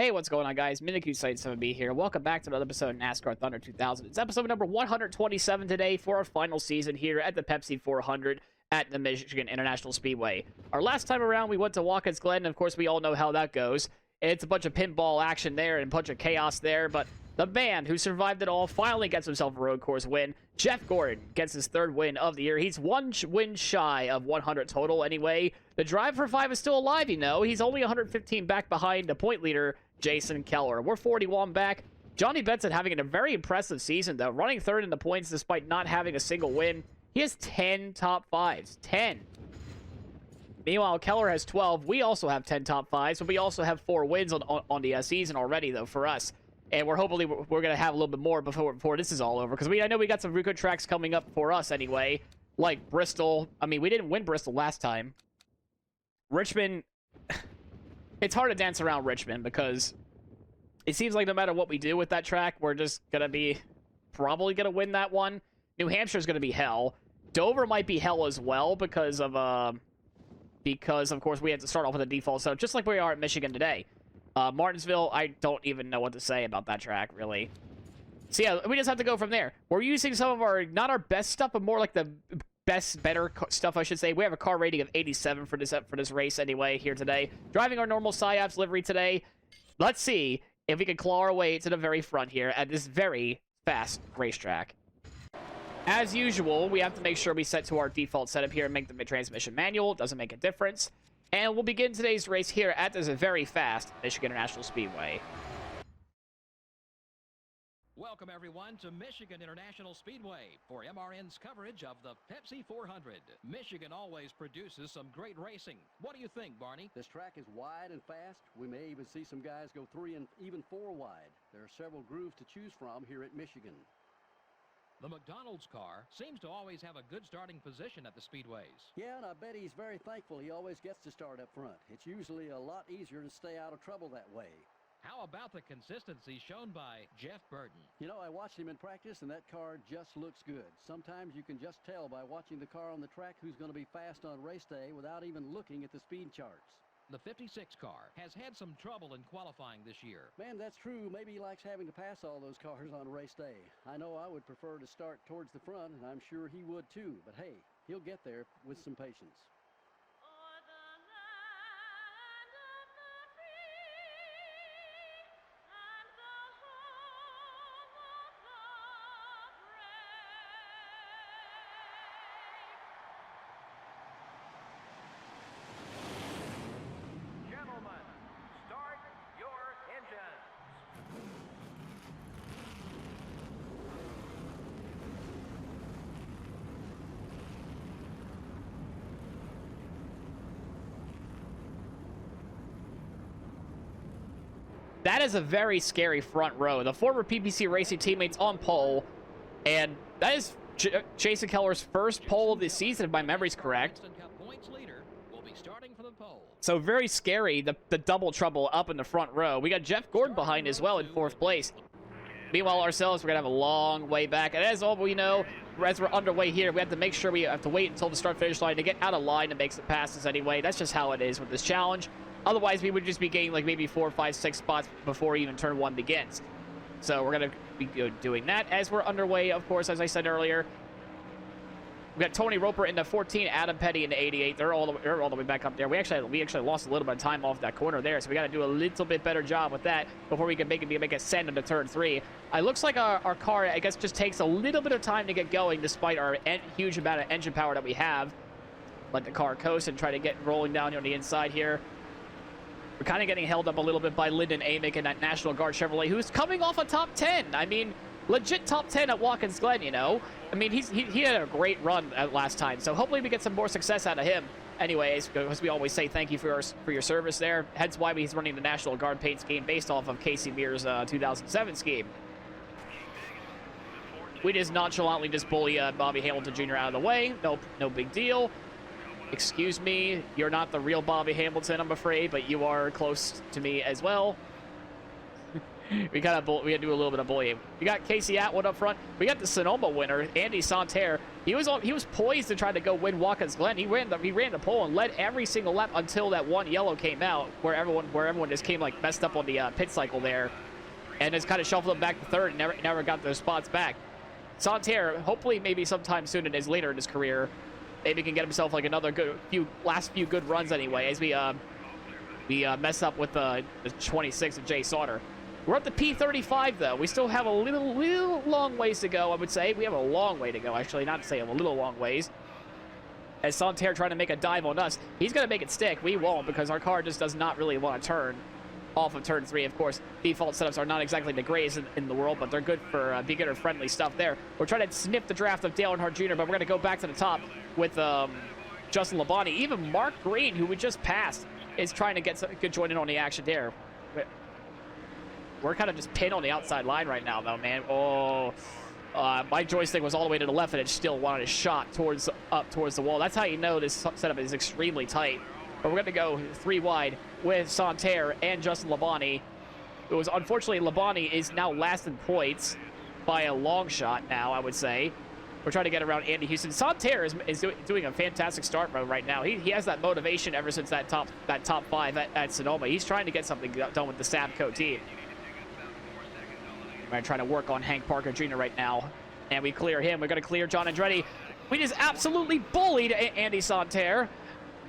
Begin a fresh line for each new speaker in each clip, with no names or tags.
Hey, what's going on, guys? MiniQ7B here. Welcome back to another episode of NASCAR Thunder 2000. It's episode number 127 today for our final season here at the Pepsi 400 at the Michigan International Speedway. Our last time around, we went to Watkins Glen, and of course, we all know how that goes. It's a bunch of pinball action there and a bunch of chaos there, but the man who survived it all finally gets himself a road course win. Jeff Gordon gets his third win of the year. He's one win shy of 100 total anyway. The drive for 5 is still alive, you know. He's only 115 back behind the point leader, Jason Keller. We're 41 back. Johnny Benson having a very impressive season, though, running third in the points despite not having a single win. He has 10 top 5s. 10. Meanwhile, Keller has 12. We also have 10 top 5s, but we also have 4 wins on the season already, though, for us. And we're hopefully we're going to have a little bit more before this is all over. Because I know we got some good tracks coming up for us anyway. Like Bristol. I mean, we didn't win Bristol last time. Richmond. It's hard to dance around Richmond because it seems like no matter what we do with that track, we're just going to be probably going to win that one. New Hampshire's going to be hell. Dover might be hell as well because of course, we had to start off with a default setup, just like we are at Michigan today. Martinsville, I don't even know what to say about that track, really. So yeah, we just have to go from there. We're using some of our, not our best stuff, but more like the better stuff, I should say. We have a car rating of 87 for this race anyway here today. Driving our normal Psyops livery today. Let's see if we can claw our way to the very front here at this very fast racetrack. As usual, we have to make sure we set to our default setup here and make the transmission manual. It doesn't make a difference. And we'll begin today's race here at this very fast Michigan International Speedway.
Welcome, everyone, to Michigan International Speedway for MRN's coverage of the Pepsi 400. Michigan always produces some great racing. What do you think, Barney?
This track is wide and fast. We may even see some guys go 3 and even 4 wide. There are several grooves to choose from here at Michigan.
The McDonald's car seems to always have a good starting position at the speedways.
Yeah, and I bet he's very thankful he always gets to start up front. It's usually a lot easier to stay out of trouble that way.
How about the consistency shown by Jeff Burton?
You know, I watched him in practice, and that car just looks good. Sometimes you can just tell by watching the car on the track who's going to be fast on race day without even looking at the speed charts.
The 56 car has had some trouble in qualifying this year.
Man, that's true. Maybe he likes having to pass all those cars on race day. I know I would prefer to start towards the front, and I'm sure he would too. But hey, he'll get there with some patience.
That is a very scary front row. The former PPC Racing teammates on pole, and that is Jason Keller's first pole of the season, if my memory's correct. So very scary, the double trouble up in the front row. We got Jeff Gordon behind as well in 4th place. Meanwhile, ourselves, we're going to have a long way back. And as all we know, as we're underway here, we have to make sure we have to wait until the start-finish line to get out of line to make some passes anyway. That's just how it is with this challenge. Otherwise, we would just be gaining like maybe 4, 5, 6 spots before even turn 1 begins. So we're going to be doing that as we're underway, of course, as I said earlier. We got Tony Roper in the 14, Adam Petty in the 88. They're all the way back up there. We actually lost a little bit of time off that corner there, so we got to do a little bit better job with that before we can make a send into turn 3. It looks like our car, I guess, just takes a little bit of time to get going despite our huge amount of engine power that we have. Let the car coast and try to get rolling down on the inside here. We're kind of getting held up a little bit by Lyndon Amick in that National Guard Chevrolet, who's coming off a top 10. I mean, legit top 10 at Watkins Glen, you know. I mean, he had a great run last time, so hopefully we get some more success out of him. Anyways, because we always say thank you for your service there. Hence why he's running the National Guard paint scheme based off of Casey Mears' 2007 scheme. We just nonchalantly just bully Bobby Hamilton Jr. out of the way. No big deal. Excuse me, you're not the real Bobby Hamilton, I'm afraid, but you are close to me as well. we had to do a little bit of bullying. We got Casey Atwood up front. We got the Sonoma winner, Andy Santerre. He was poised to try to go win Watkins Glen. He ran the pole and led every single lap until that one yellow came out, where everyone just came like messed up on the pit cycle there, and just kind of shuffled him back to third and never got those spots back. Santerre, hopefully maybe sometime soon later in his career, maybe can get himself like another last few good runs anyway, as we mess up with the 26 of Jay Sauter. We're up to P35 though. We still have a little long ways to go, I would say. We have a long way to go, actually, not to say a little long ways. As Santerre trying to make a dive on us, he's going to make it stick. We won't, because our car just does not really want to turn off of turn 3. Of course, default setups are not exactly the greatest in the world, but they're good for beginner-friendly stuff there. We're trying to sniff the draft of Dale Earnhardt Jr., but we're going to go back to the top with Justin Labonte. Even Mark Green, who we just passed, is trying to get some good join in on the action there. We're kind of just pinned on the outside line right now, though, man. Oh, my joystick was all the way to the left, and it still wanted a shot up towards the wall. That's how you know this setup is extremely tight. But we're going to go 3 wide with Santerre and Justin Labonte. It was unfortunately Labonte is now last in points by a long shot now, I would say. We're trying to get around Andy Houston. Santerre is doing a fantastic start right now. He has that motivation ever since that top 5 at Sonoma. He's trying to get something done with the Sabco team. We're trying to work on Hank Parker Jr. right now, and we clear him. We're going to clear John Andretti. We just absolutely bullied Andy Santerre.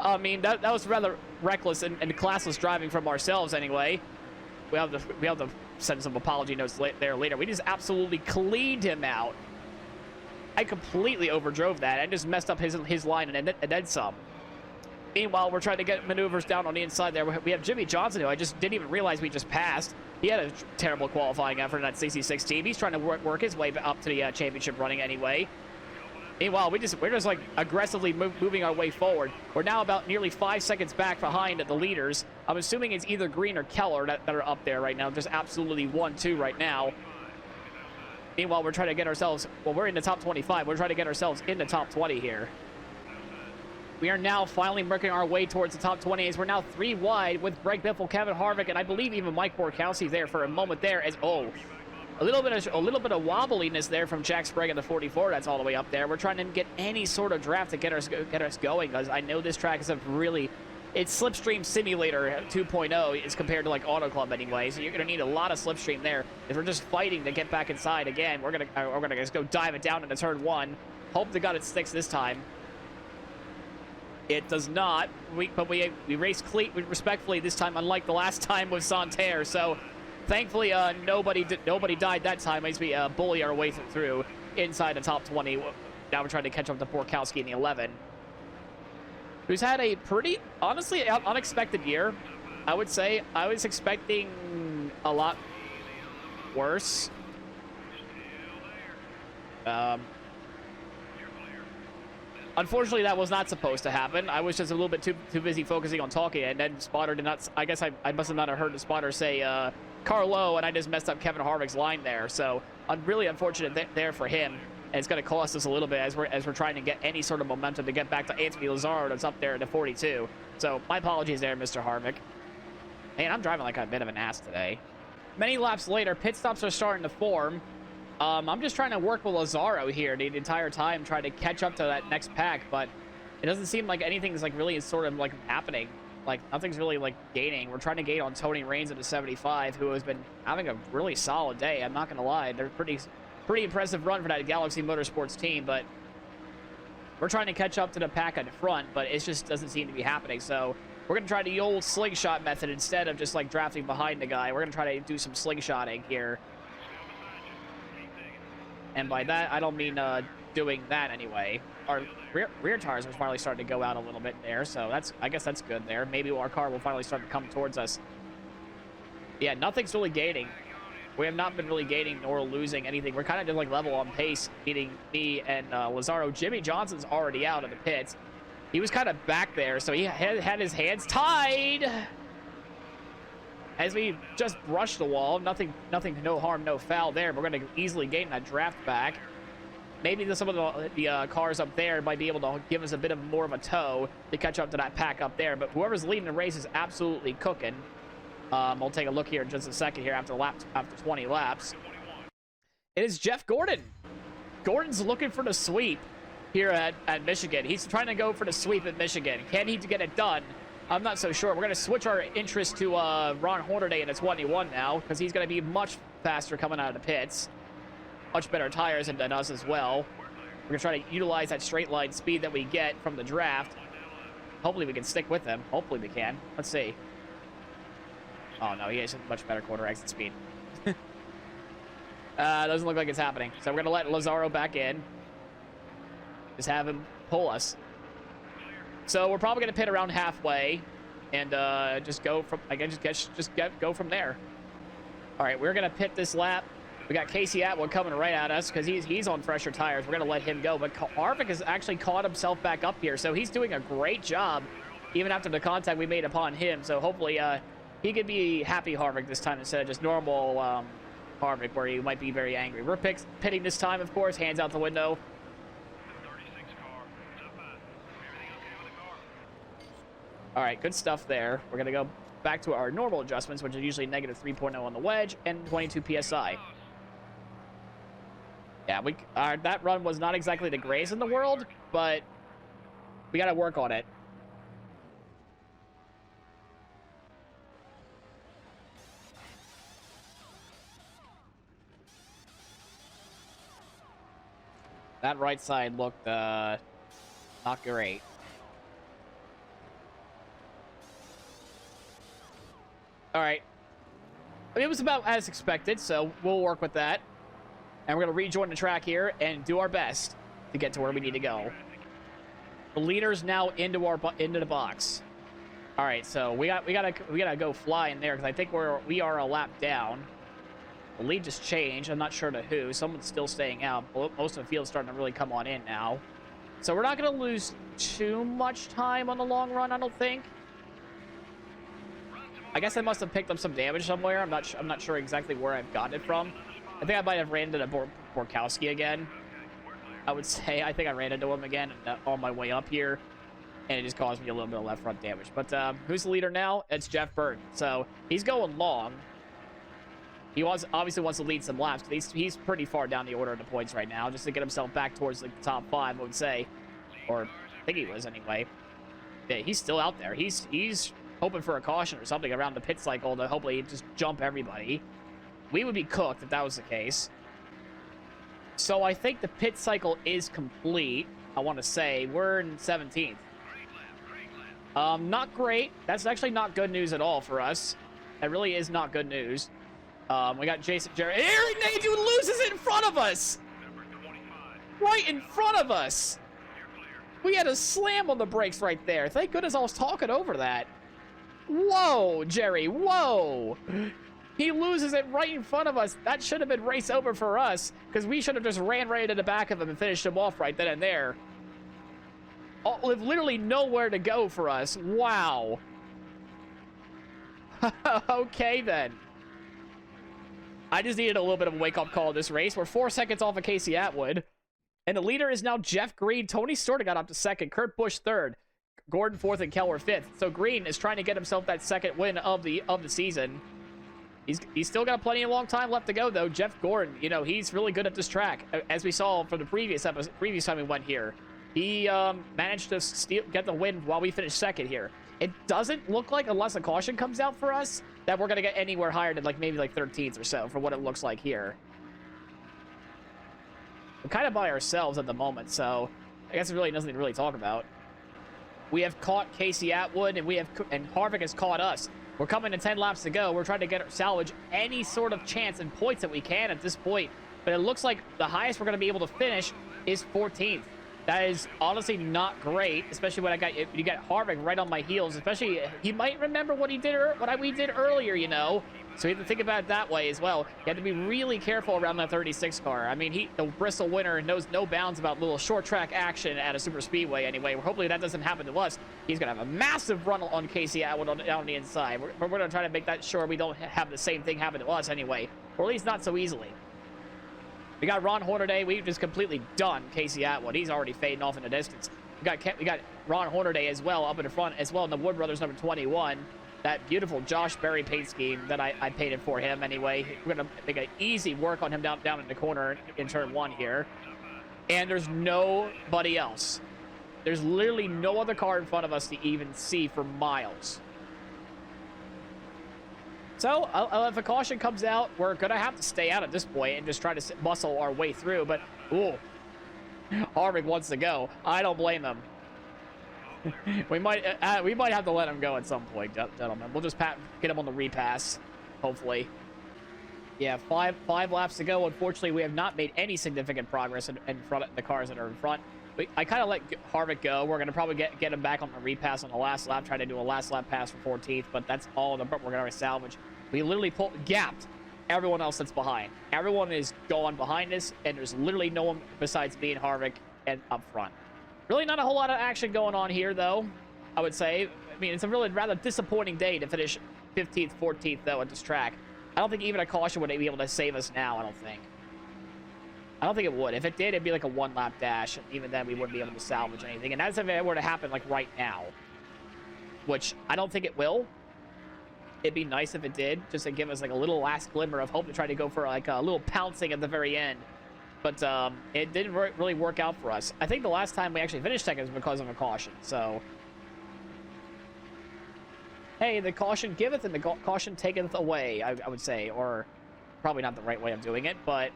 I mean, that was rather reckless and classless driving from ourselves anyway. We have to send some apology notes there later. We just absolutely cleaned him out. I completely overdrove that and just messed up his line and then some. Meanwhile, we're trying to get maneuvers down on the inside there. We have Jimmy Johnson, who I just didn't even realize we just passed. He had a terrible qualifying effort in that 66 team. He's trying to work his way up to the championship running anyway. Meanwhile, we're just like aggressively moving our way forward. We're now about nearly 5 seconds back behind the leaders. I'm assuming it's either Green or Keller that are up there right now. Just absolutely 1-2 right now. Meanwhile, we're trying to get ourselves, well, we're in the top 25. We're trying to get ourselves in the top 20 here. We are now finally working our way towards the top 20 as we're now 3 wide with Greg Biffle, Kevin Harvick, and I believe even Mike Borkowski there for a moment there as, oh, a little bit of wobbliness there from Jack Sprague in the 44. That's all the way up there. We're trying to get any sort of draft to get us going, because I know this track is it's Slipstream Simulator 2.0 as compared to like Auto Club anyway. So you're gonna need a lot of slipstream there. If we're just fighting to get back inside again, we're gonna just go dive it down into turn 1. Hope to God it sticks this time. It does not. But we race respectfully this time, unlike the last time with Santerre. So thankfully, nobody died that time as we bully our way through inside the top 20. Now we're trying to catch up to Borkowski in the 11, who's had a pretty, honestly, unexpected year. I would say I was expecting a lot worse. Unfortunately, that was not supposed to happen. I was just a little bit too busy focusing on talking, and then Spotter did not. I guess I must have not heard the Spotter say Carlo, and I just messed up Kevin Harvick's line there. So I'm really unfortunate there for him, and it's going to cost us a little bit as we're trying to get any sort of momentum to get back to Anthony Lazzaro that's up there at the 42. So my apologies there, Mr. Harvick. Man, I'm driving like a bit of an ass today. Many laps later, pit stops are starting to form. I'm just trying to work with Lazzaro here the entire time, trying to catch up to that next pack, but it doesn't seem like anything's like really sort of like happening. Like nothing's really like gaining. We're trying to gain on Tony Raines at the 75, who has been having a really solid day. I'm not gonna lie, they're pretty impressive run for that Galaxy Motorsports team, but we're trying to catch up to the pack at the front, but it just doesn't seem to be happening. So we're gonna try the old slingshot method instead of just like drafting behind the guy. We're gonna try to do some slingshotting here. And by that, I don't mean doing that anyway. Our rear tires are finally starting to go out a little bit there, so I guess that's good there. Maybe our car will finally start to come towards us. Yeah, nothing's really gaining. We have not been really gaining nor losing anything. We're kind of just like level on pace, meaning me and Lazzaro. Jimmy Johnson's already out of the pits. He was kind of back there, so he had his hands tied as we just brushed the wall. Nothing, no harm, no foul there. We're going to easily gain that draft back. Maybe some of the cars up there might be able to give us a bit of more of a tow to catch up to that pack up there. But whoever's leading the race is absolutely cooking. We'll take a look here in just a second here after 20 laps. It is Jeff Gordon. Gordon's looking for the sweep here at Michigan. He's trying to go for the sweep at Michigan. Can he get it done? I'm not so sure. We're going to switch our interest to Ron Hornaday in the 21 now, because he's going to be much faster coming out of the pits. Much better tires than us as well. We're going to try to utilize that straight line speed that we get from the draft. Hopefully we can stick with him. Hopefully we can. Let's see. Oh, no, he has a much better quarter exit speed. Doesn't look like it's happening. So we're going to let Lazaro back in. Just have him pull us. So we're probably going to pit around halfway and just go from, go from there. All right, we're going to pit this lap. We got Casey Atwood coming right at us because he's on fresher tires. We're going to let him go. But Harvick has actually caught himself back up here. So he's doing a great job even after the contact we made upon him. So hopefully he could be happy Harvick this time instead of just normal Harvick where he might be very angry. We're pitting this time, of course. Hands out the window. All right, good stuff there. We're going to go back to our normal adjustments, which is usually negative 3.0 on the wedge and 22 PSI. Yeah, that run was not exactly the greatest in the world, but we got to work on it. That right side looked not great. All right. I mean, it was about as expected, so we'll work with that. And we're going to rejoin the track here and do our best to get to where we need to go. The leader's now into the box. All right, so we gotta go fly in there because I think we are a lap down. The lead just changed. I'm not sure to who. Someone's still staying out. Most of the field's starting to really come on in now. So we're not going to lose too much time on the long run, I don't think. I guess I must have picked up some damage somewhere. I'm not sure exactly where I've gotten it from. I think I might have ran into Borkowski again. I would say I think I ran into him again on my way up here, and it just caused me a little bit of left front damage. But who's the leader now? It's Jeff Burton. So he's going long. He obviously wants to lead some laps, but he's pretty far down the order of the points right now, just to get himself back towards like, the top 5, I would say, or I think he was anyway. Yeah, he's still out there. He's hoping for a caution or something around the pit cycle to hopefully just jump everybody. We would be cooked if that was the case. So I think the pit cycle is complete. I want to say we're in 17th. Not great. That's actually not good news at all for us. That really is not good news. We got Jason Jarrett. Eric Nadu loses it in front of us. Right in front of us. We had a slam on the brakes right there. Thank goodness I was talking over that. Whoa, Jerry, whoa. He loses it right in front of us. That should have been race over for us because we should have just ran right into the back of him and finished him off right then and there. Oh, with literally nowhere to go for us. Wow. Okay, then. I just needed a little bit of a wake-up call this race. We're 4 seconds off of Casey Atwood. And the leader is now Jeff Green. Tony Stewart got up to second. Kurt Busch third. Gordon fourth and Keller fifth. So Green is trying to get himself that second win of the season. He's still got plenty of long time left to go, though. Jeff Gordon, you know, he's really good at this track. As we saw from the previous time we went here. He managed to get the win while we finished second here. It doesn't look like, unless a caution comes out for us, that we're going to get anywhere higher than maybe 13th or so for what it looks like here. We're kind of by ourselves at the moment, so I guess there's really nothing to really talk about. We have caught Casey Atwood, and Harvick has caught us. We're coming to 10 laps to go. We're trying to salvage any sort of chance and points that we can at this point. But it looks like the highest we're going to be able to finish is 14th. That is honestly not great, especially when you got Harvick right on my heels. Especially, he might remember what we did earlier, you know. So you have to think about it that way as well. You have to be really careful around that 36 car. I mean, the Bristol winner knows no bounds about little short track action at a super speedway anyway. Hopefully that doesn't happen to us. He's going to have a massive run on Casey Atwood down the inside. We're going to try to make that sure we don't have the same thing happen to us anyway. Or at least not so easily. We got Ron Hornaday. We've just completely done Casey Atwood. He's already fading off in the distance. We got Ron Hornaday as well up in the front as well in the Wood Brothers number 21. that beautiful Josh Berry paint scheme that I painted for him anyway. We're going to make an easy work on him down in the corner in turn 1 here. And there's nobody else. There's literally no other car in front of us to even see for miles. So, if a caution comes out, we're going to have to stay out at this point and just try to muscle our way through. But, ooh, Harvick wants to go. I don't blame him. we might have to let him go at some point, gentlemen. We'll just get him on the repass, hopefully. Yeah, five laps to go. Unfortunately, we have not made any significant progress in front of the cars that are in front. I kind of let Harvick go. We're going to probably get him back on the repass on the last lap, try to do a last lap pass for 14th, but that's all we're going to salvage. We literally gapped everyone else that's behind. Everyone is gone behind us, and there's literally no one besides me and Harvick and up front. Really not a whole lot of action going on here, though, I would say. I mean, it's a really rather disappointing day to finish 15th, 14th, though, at this track. I don't think even a caution would be able to save us now, I don't think. I don't think it would. If it did, it'd be like a one-lap dash. And even then, we wouldn't be able to salvage anything. And that's if it were to happen, like, right now. Which, I don't think it will. It'd be nice if it did, just to give us, like, a little last glimmer of hope to try to go for, like, a little pouncing at the very end. But, it didn't really work out for us. I think the last time we actually finished second was because of a caution, so... Hey, the caution giveth and the caution taketh away, I would say. Or, probably not the right way of doing it, but...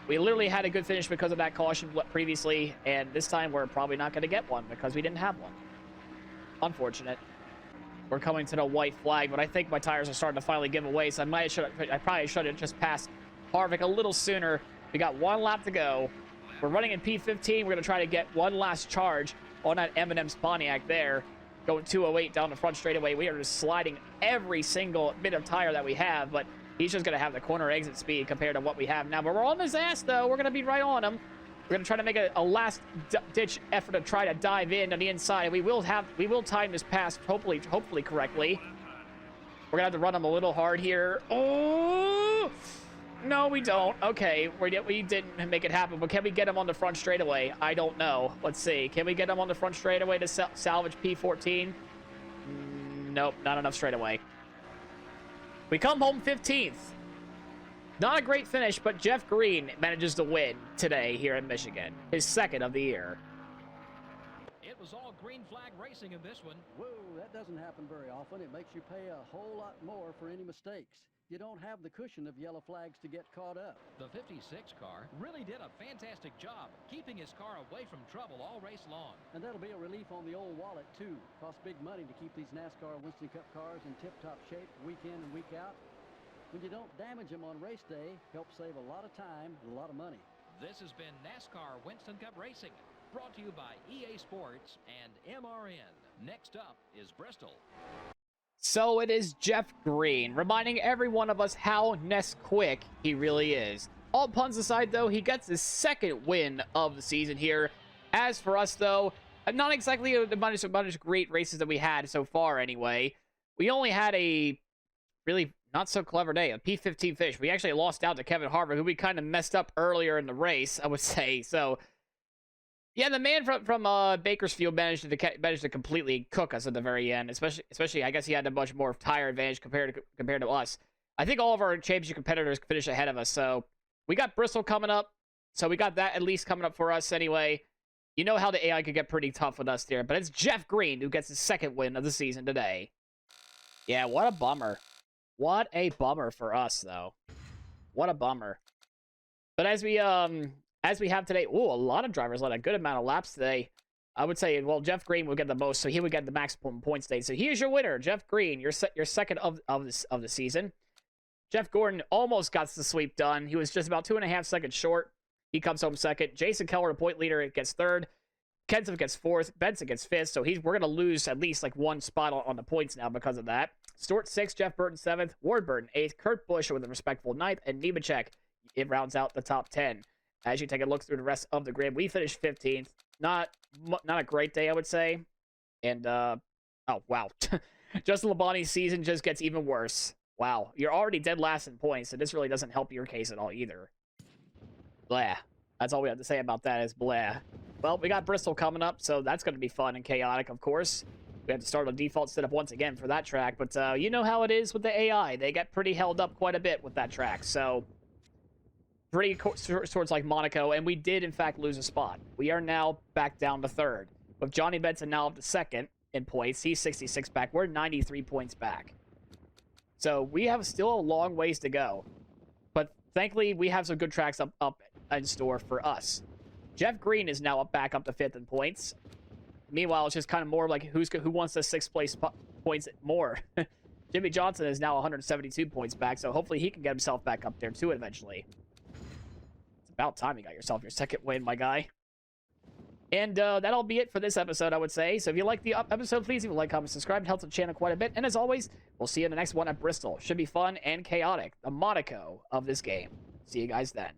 We literally had a good finish because of that caution previously, and this time we're probably not going to get one because we didn't have one. Unfortunate. We're coming to the white flag, but I think my tires are starting to finally give away, so I probably should have just passed Harvick a little sooner. We got one lap to go. We're running in P15. We're going to try to get one last charge on that M&M's Pontiac there. Going 208 down the front straightaway. We are just sliding every single bit of tire that we have, but he's just going to have the corner exit speed compared to what we have now. But we're on his ass, though. We're going to be right on him. We're going to try to make a last-ditch effort to try to dive in on the inside. We will time this pass, hopefully correctly. We're going to have to run him a little hard here. Oh! No, we don't. Okay, we didn't make it happen. But can we get him on the front straightaway? I don't know. Let's see. Can we get him on the front straightaway to salvage P14? Nope, not enough straightaway. We come home 15th. Not a great finish, but Jeff Green manages to win today here in Michigan. His second of the year.
It was all green flag racing in this one.
Whoa, that doesn't happen very often. It makes you pay a whole lot more for any mistakes. You don't have the cushion of yellow flags to get caught up.
The 56 car really did a fantastic job keeping his car away from trouble all race long.
And that'll be a relief on the old wallet, too. Costs big money to keep these NASCAR Winston Cup cars in tip-top shape week in and week out. When you don't damage them on race day, helps save a lot of time and a lot of money.
This has been NASCAR Winston Cup Racing, brought to you by EA Sports and MRN. Next up is Bristol.
So it is Jeff Green, reminding every one of us how Nesquick he really is. All puns aside, though, he gets his second win of the season here. As for us, though, not exactly a bunch of great races that we had so far, anyway. We only had a really not-so-clever day, a P15 finish. We actually lost out to Kevin Harvick, who we kind of messed up earlier in the race, I would say. So, yeah, the man from Bakersfield managed to completely cook us at the very end. Especially, I guess he had a much more tire advantage compared to us. I think all of our championship competitors finished ahead of us. So we got Bristol coming up. So we got that at least coming up for us anyway. You know how the AI could get pretty tough with us there. But it's Jeff Green who gets his second win of the season today. Yeah, what a bummer. What a bummer for us, though. What a bummer. But as we have today, ooh, a lot of drivers led a good amount of laps today. I would say, well, Jeff Green would get the most, so he would get the maximum points today. So here's your winner, Jeff Green. You're second of the season. Jeff Gordon almost got the sweep done. He was just about 2.5 seconds short. He comes home second. Jason Keller, the point leader, gets third. Kenseth gets fourth. Benson gets fifth. So we're going to lose at least like one spot on the points now because of that. Stewart sixth, Jeff Burton seventh, Ward Burton eighth, Kurt Busch with a respectful ninth, and Nemechek, it rounds out the top 10. As you take a look through the rest of the grid, we finished 15th. Not a great day, I would say. And, oh, wow. Justin Labonte's season just gets even worse. Wow. You're already dead last in points, so this really doesn't help your case at all either. Blah. That's all we have to say about that is blah. Well, we got Bristol coming up, so that's going to be fun and chaotic, of course. We have to start a default setup once again for that track, but you know how it is with the AI. They get pretty held up quite a bit with that track, so pretty sorts like Monaco, and we did, in fact, lose a spot. We are now back down to third. With Johnny Benson now up to second in points, he's 66 back. We're 93 points back. So we have still a long ways to go, but thankfully we have some good tracks up in store for us. Jeff Green is now back up to fifth in points. Meanwhile, it's just kind of more like who wants the sixth place points more. Jimmy Johnson is now 172 points back, so hopefully he can get himself back up there too eventually. It's about time you got yourself your second win, my guy. And that'll be it for this episode, I would say. So if you like the episode, please leave a like, comment, subscribe. It helps the channel quite a bit. And as always, we'll see you in the next one at Bristol. Should be fun and chaotic. The Monaco of this game. See you guys then.